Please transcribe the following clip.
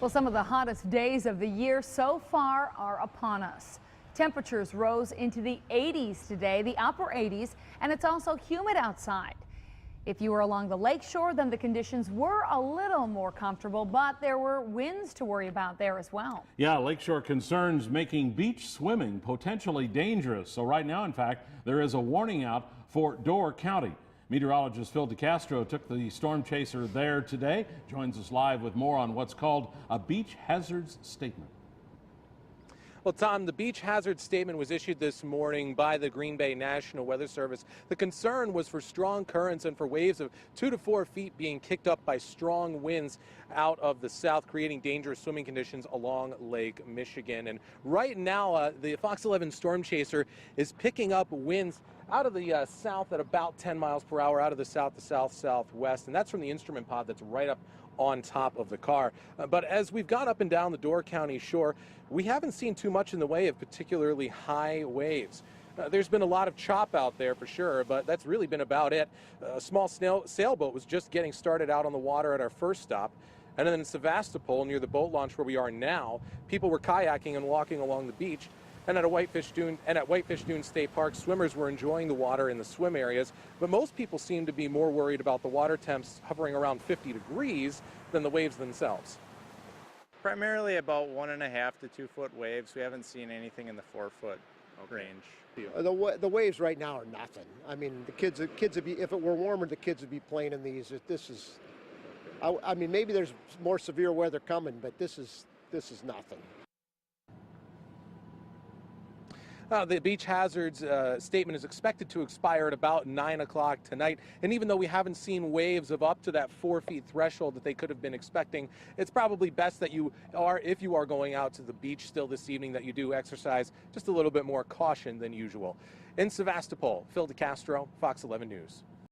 Well, some of the hottest days of the year so far are upon us. Temperatures rose into the 80s today, the upper 80s, and it's also humid outside. If you were along the lakeshore, then the conditions were a little more comfortable, but there were winds to worry about there as well. Yeah, lakeshore concerns making beach swimming potentially dangerous. So right now, in fact, there is a warning out for Door County. Meteorologist Phil DeCastro took the storm chaser there today. Joins us live with more on what's called a beach hazards statement. Well, Tom, the beach hazard statement was issued this morning by the Green Bay National Weather Service. The concern was for strong currents and for waves of 2 to 4 feet being kicked up by strong winds out of the south, creating dangerous swimming conditions along Lake Michigan. And right now, the Fox 11 storm chaser is picking up winds out of the south at about 10 miles per hour, out of the south to south-southwest, and that's from the instrument pod that's right up on top of the car. But as we've gone up and down the Door County shore, we haven't seen too much in the way of particularly high waves. There's been a lot of chop out there for sure, but that's really been about it. A small sailboat was just getting started out on the water at our first stop. And then in Sevastopol, near the boat launch where we are now, people were kayaking and walking along the beach. And at Whitefish Dune State Park, swimmers were enjoying the water in the swim areas, but most people seem to be more worried about the water temps hovering around 50 degrees than the waves themselves. Primarily about 1.5 to 2 foot waves. We haven't seen anything in the 4 foot range. The waves right now are nothing. I mean, the kids would be, if it were warmer, the kids would be playing in these. This is, I mean, maybe there's more severe weather coming, but this is nothing. The beach hazards statement is expected to expire at about 9 o'clock tonight. And even though we haven't seen waves of up to that 4 feet threshold that they could have been expecting, it's probably best that if you are going out to the beach still this evening, that you do exercise just a little bit more caution than usual. In Sevastopol, Phil DeCastro, Fox 11 News.